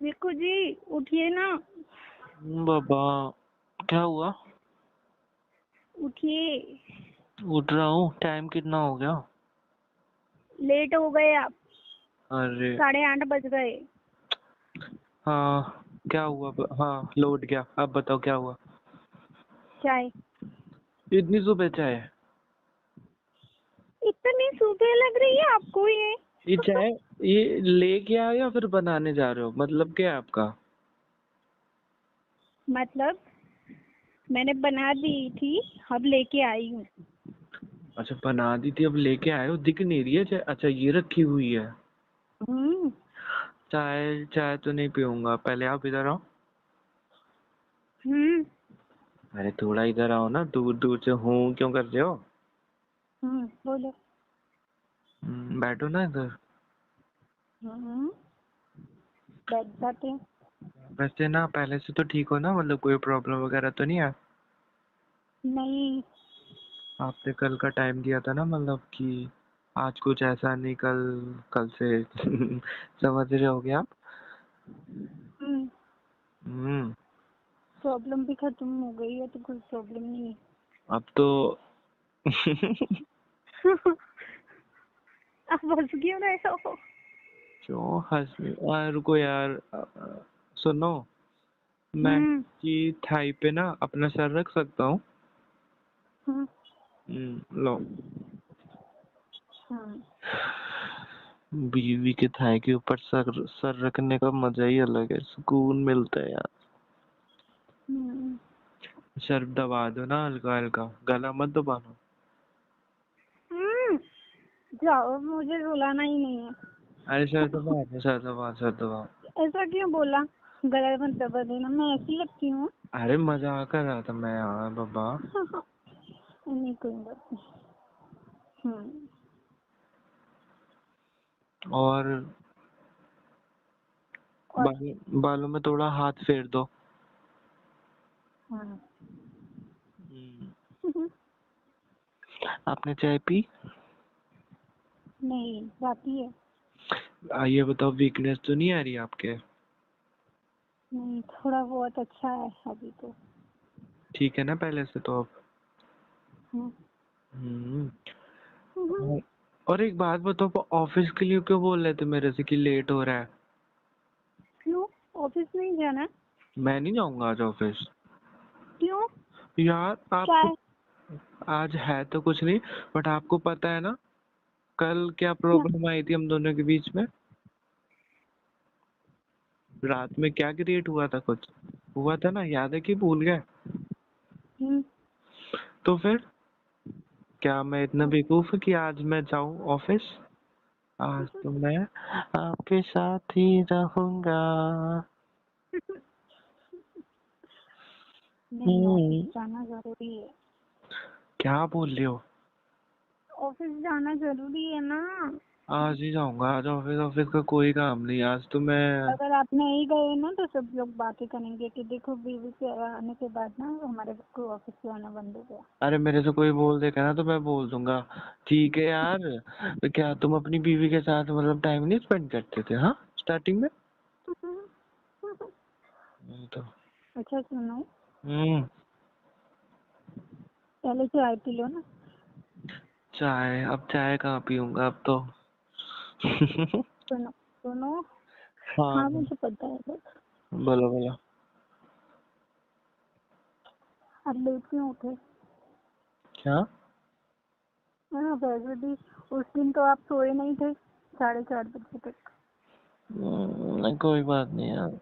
विक्कू जी उठिए ना। बाबा क्या हुआ? उठिए। उठ रहा हूँ। टाइम कितना हो गया? लेट हो गए आप। अरे 8:30 बज गए। हाँ क्या हुआ? हाँ लौट गया। अब बताओ क्या हुआ? चाय। इतनी सुबह चाय? इतनी सुबह लग रही है आपको ये? ये चाय ये लेके आए या फिर बनाने जा रहे हो? मतलब क्या है आपका? मतलब मैंने बना दी थी, अब लेके आई हूँ। अच्छा बना दी थी अब लेके आए हो। दिख नहीं रही है चाय। अच्छा ये रखी हुई है। हम्म। चाय चाय तो नहीं पीऊंगा। पहले आप इधर आओ। हम्म। अरे थोड़ा इधर आओ ना। दूर दूर से हूँ क्यों कर रहे हो? बोलो। बैठो ना इधर। हम्म। बैठ जाते हैं। वैसे ना पहले से तो ठीक हो ना? मतलब कोई प्रॉब्लम वगैरह तो नहीं है? नहीं। आपने कल का टाइम दिया था ना, मतलब कि आज कुछ ऐसा नहीं, कल कल से समझ रहे होगे आप? हम्म। हम्म। प्रॉब्लम भी खत्म हो गई है तो कोई प्रॉब्लम नहीं है। अब तो आप हंस क्यों रहे हो? क्यों हंस रुको यार। सुनो। मैं हम्म। की थाई पे ना अपना सर रख सकता हूँ? हम्म। लो। हम्म। बीवी के थाई के ऊपर सर सर रखने का मजा ही अलग है। सुकून मिलता है यार। हम्म। सर दबा दो ना हल्का हल्का। गला मत दबाना। हम्म। जाओ, मुझे रुलाना ही नहीं है। अरे सर दबा दो, सर दबा, सर दबा। ऐसा क्यों बोला? गला मत दबा देना, मैं ऐसी लगती हूँ? अरे मजाक कर रहा था मैं यार बाबा। नहीं कोई बात नहीं। हम्म। और और बालों में थोड़ा हाथ फेर दो। हाँ। आपने चाय पी? नहीं, बाकी है। ये बताओ वीकनेस तो नहीं आ रही आपके? नहीं, थोड़ा बहुत अच्छा है अभी तो। ठीक है ना पहले से तो अब? हम्म। हम्म। और एक बात बताओ, ऑफिस के लिए क्यों बोल रहे थे मेरे से कि लेट हो रहा है? क्यों? ऑफिस नहीं जाना? मैं नहीं जाऊंगा आज ऑफिस। क्यों? यार क्या आपको है? आज है तो कुछ नहीं, बट आपको पता है ना कल क्या क्या? प्रॉब्लम आई थी हम दोनों के बीच में? रात में क्या क्रिएट हुआ था? कुछ हुआ था ना, याद है कि भूल गए? हम्म। तो फिर क्या मैं इतना बेवकूफ कि आज मैं जाऊं ऑफिस? आज तो मैं आपके साथ ही रहूंगा। नहीं, ऑफिस जाना जरूरी है। क्या बोल रहे हो? ऑफिस जाना जरूरी है ना। आज ही जाऊंगा। आज ऑफिस ऑफिस का कोई काम नहीं। आज तो मैं अगर आप नहीं गए ना तो सब लोग बातें करेंगे कि देखो बीवी के आने के बाद ना हमारे को ऑफिस से आना बंद हो गया। अरे मेरे से कोई बोल देगा ना तो मैं बोल दूंगा। ठीक है यार। तो क्या तुम अपनी बीवी के साथ मतलब टाइम नहीं स्पेंड करते थे हाँ स्टार्टिंग में? तो अच्छा सुनो, हम्म। पहले चाय पी लो ना। चाय? अब चाय कहाँ पीऊंगा अब तो। सुनो सुनो। हाँ हाँ मुझे पता है, बस बोलो बोलो। आप लेट क्यों उठे? क्या? हाँ वैसे भी उस दिन तो आप सोए नहीं थे 4:30 बजे तक। नहीं कोई बात नहीं यार।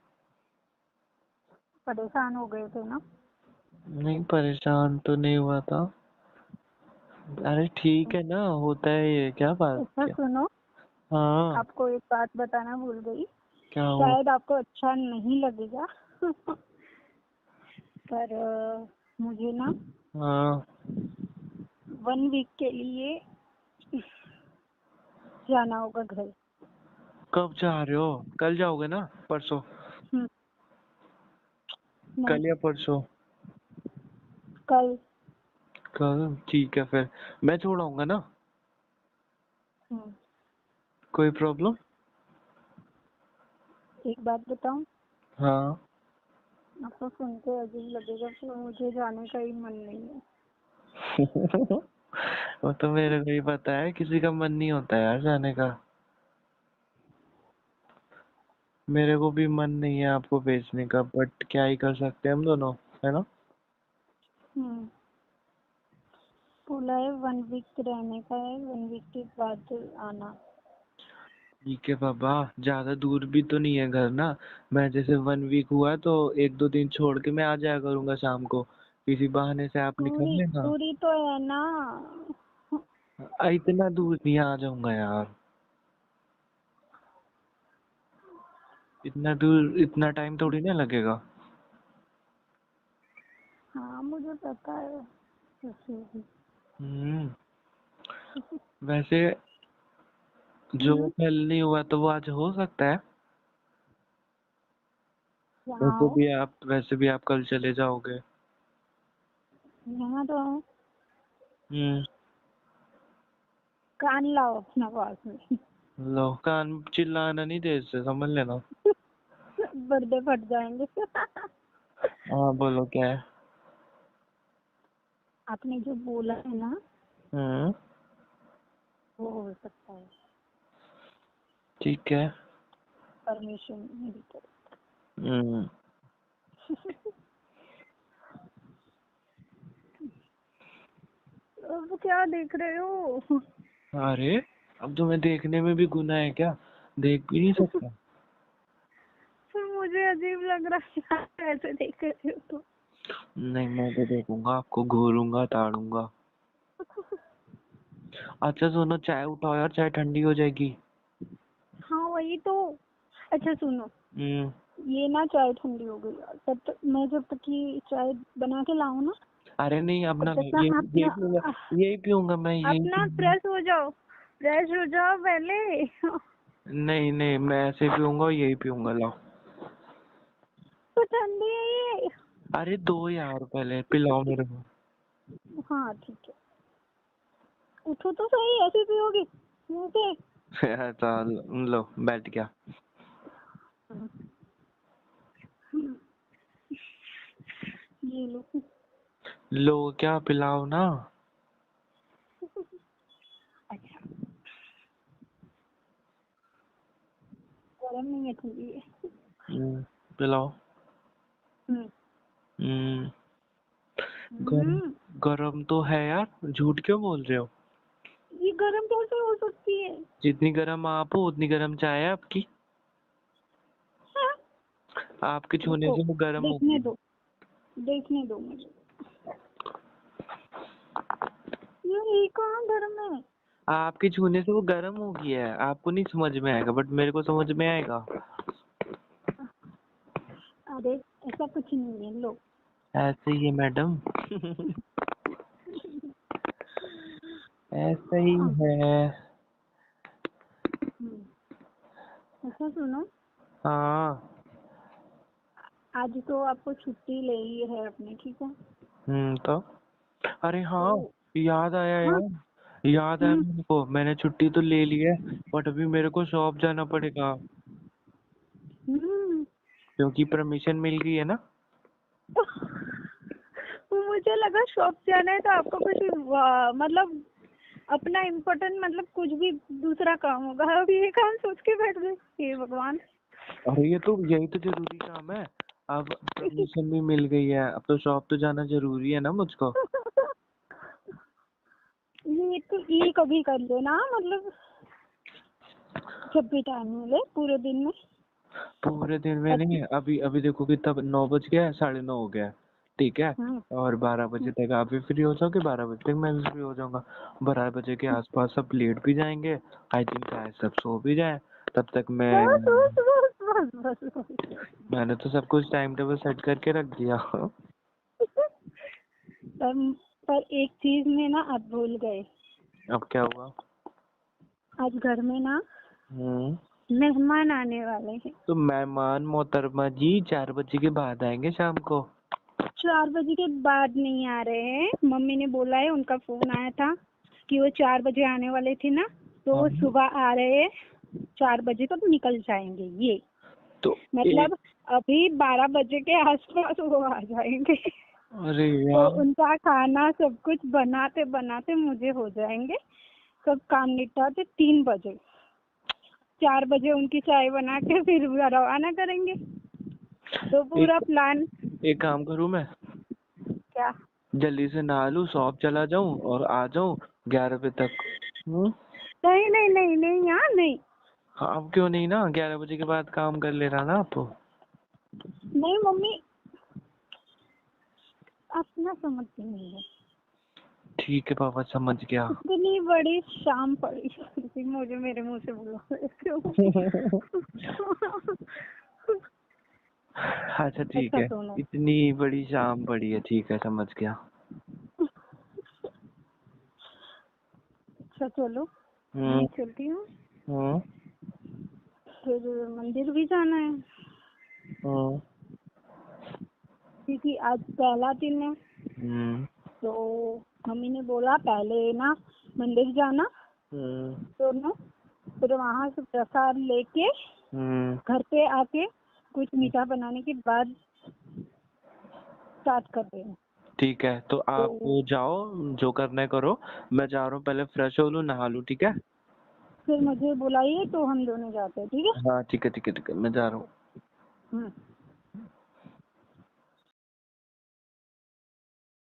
परेशान हो गए थे ना? नहीं परेशान तो नहीं हुआ था। अरे ठीक है ना, होता है ये, क्या बात अच्छा क्या? सुनो, हाँ आपको एक बात बताना भूल गई। क्या हुआ? शायद आपको अच्छा नहीं लगेगा पर मुझे ना हाँ 1 वीक के लिए जाना होगा घर। कब जा रहे हो? कल जाओगे ना? परसों? हम्म, नहीं, कल या परसों? कल। कल ठीक है फिर। मैं छोड़ आऊंगा ना? हम्म, कोई प्रॉब्लम? एक बात बताऊं, हाँ। आपको सुन के अजीब लगेगा कि मुझे जाने का ही मन नहीं है। वो तो मेरे को ही पता है, किसी का मन नहीं होता यार जाने का। मेरे को भी मन नहीं है आपको भेजने का, बट क्या ही कर सकते हैं हम दोनों, है ना। बोला है 1 वीक रहने का है, 1 वीक के बाद आना। ठीक है बाबा, ज्यादा दूर भी तो नहीं है घर ना। मैं जैसे 1 वीक हुआ तो 1-2 दिन छोड़ के मैं आ जाया करूंगा शाम को, किसी बहाने से आप निकल दूरी लेना। दूरी तो है ना। इतना दूर नहीं आ जाऊंगा यार, इतना दूर इतना टाइम थोड़ी ना लगेगा। हाँ मुझे पता है। इसीलिए। हम्म। वैसे जो हम्म, कल नहीं हुआ तो वो आज हो सकता है। यहाँ हो। वैसे भी आप कल चले जाओगे। यहाँ तो हो। हम्म। कान लाओ अपना पास में। लो, कान चिल्लाना नहीं दे इससे, समझ लेना। पर्दे फट जाएंगे। हाँ बोलो क्या है। आपने जो बोला है ना, हम्म। वो हो सकता है। ठीक है। परमिशन मेरी तरफ। हम्म। अब क्या देख रहे हो? अरे, अब तुम्हें देखने में भी गुनाह है क्या? देख भी नहीं सकता। फिर मुझे अजीब लग रहा है, आप ऐसे देख रहे हो तो। नहीं, मैं तो देखूंगा, आपको घूरूंगा ताड़ूंगा। अच्छा सुनो, चाय उठाओ यार, चाय ठंडी हो जाएगी। हाँ वही तो। अच्छा सुनो, हम्म। ये ना चाय ठंडी हो गई यार, जब तक ये चाय बना के लाऊं ना, अरे नहीं, अब तब ना तक ना यही अपना पीऊंगा, यही पीऊंगा मैं, यही अपना पीऊंगा। फ्रेश हो जाओ। फ्रेश हो जाओ पहले। नहीं नहीं, मैं ऐसे पीऊंगा और यही पीऊंगा, लाओ। तो ठंडी है ये। अरे दो यार, पहले पिलाओ मेरे को। हाँ ठीक है। उठो तो सही, ऐसे पियोगी मुंह पे। चल, लो बैठ गया। ये लो। लो क्या, पिलाओ ना। अच्छा, गरम नहीं है, ठंडी है। पिलाओ। हम्म। हम्म। गरम, हम्म, गरम तो है यार, झूठ क्यों बोल रहे हो। ये गरम कैसे हो सकती है? जितनी गरम आप हो उतनी गरम चाय है आपकी। हाँ? आपके छूने रुको, से वो गरम देखने होगी। दो, देखने दो मुझे। ये कहाँ गरम है? आपके छूने से वो गरम होगी है, आपको नहीं समझ में आएगा बट मेरे को समझ में आएगा। अरे ऐसा कुछ नहीं है, लो। ऐसे ही है मैडम। ऐसा ही हाँ। है। अच्छा सुनो, हाँ। आज तो आपको छुट्टी ले ली है अपने, ठीक है। तो अरे हाँ, तो याद आया हाँ। यार, याद आया हम्म, मेरे को, मैंने छुट्टी तो ले ली है बट अभी मेरे को शॉप जाना पड़ेगा, हम्म। क्योंकि परमिशन मिल गई है ना। वो मुझे लगा शॉप जाना है तो आपको कुछ मतलब अपना इम्पोर्टेंट, मतलब कुछ भी दूसरा काम होगा। अब ये काम सोच के बैठ गए, हे भगवान। अरे ये तो, यही तो जरूरी काम है। अब परमिशन भी मिल गई है, अब तो शॉप तो जाना जरूरी है ना मुझको। ये कभी कर लेना, मतलब जब भी टाइम मिले पूरे दिन में। पूरे दिन में नहीं, अभी अभी देखो कि तब 9 बज गया है, 9:30 हो गया है, ठीक है। हम्म, और 12 बजे तक आप भी फ्री हो जाओगे, 12 बजे तक मैं भी फ्री हो जाऊंगा। 12 बजे के आसपास सब लेट भी जाएंगे, आई थिंक शायद सब सो भी जाए तब तक मैं। बस बस बस बस बस बस। मैंने तो सब कुछ टाइम टेबल सेट करके रख दिया। पर, पर एक चीज में ना आप भूल गए। अब क्या हुआ। आज घर में ना हम्म। मेहमान आने वाले हैं। तो मेहमान मोहतरमा जी 4 बजे के बाद आएंगे शाम को। 4 बजे के बाद नहीं आ रहे हैं, मम्मी ने बोला है, उनका फोन आया था कि वो 4 बजे आने वाले थे ना, तो हाँ। वो सुबह आ रहे हैं, 4 बजे तक निकल जाएंगे ये। तो मतलब अभी 12 बजे के आसपास वो आ जाएंगे। अरे तो यार, उनका खाना सब कुछ बनाते बनाते मुझे हो जाएंगे। सब काम निपटाते 3 बजे। 4 बजे उनकी चाय बना के फिर रवाना करेंगे। तो पूरा प्लान। एक काम करूँ मैं, क्या? जल्दी से नहा लूँ, शॉप चला जाऊँ और आ जाऊँ 11 बजे तक। नहीं नहीं नहीं नहीं, यहाँ नहीं। हाँ, अब क्यों नहीं ना, 11 बजे के बाद काम कर ले रहा ना आप। नहीं मम्मी, आप ना समझती नहीं है। ठीक है पापा, समझ गया। इतनी बड़ी शाम पड़ी थी, मुझे मेरे मुंह से बोलो। अच्छा ठीक अच्छा है, सुनो। इतनी बड़ी शाम पड़ी है, ठीक है समझ गया। अच्छा चलो, हम्म। मैं चलती हूँ। हम्म। फिर मंदिर भी जाना है हम्म। क्योंकि आज पहला दिन है। हम्म। तो मम्मी ने बोला पहले ना मंदिर जाना, तो ना फिर वहाँ से प्रसाद लेके घर पे आके कुछ मीठा बनाने के बाद स्टार्ट करते हैं। ठीक है, तो आप जाओ, जो करना है करो, मैं जा रहा हूँ, पहले फ्रेश हो लूँ, नहा लूँ, ठीक है। फिर मुझे बुलाइए तो हम दोनों जाते हैं, ठीक है। हाँ ठीक है ठीक है ठीक है, मैं जा रहा हूँ।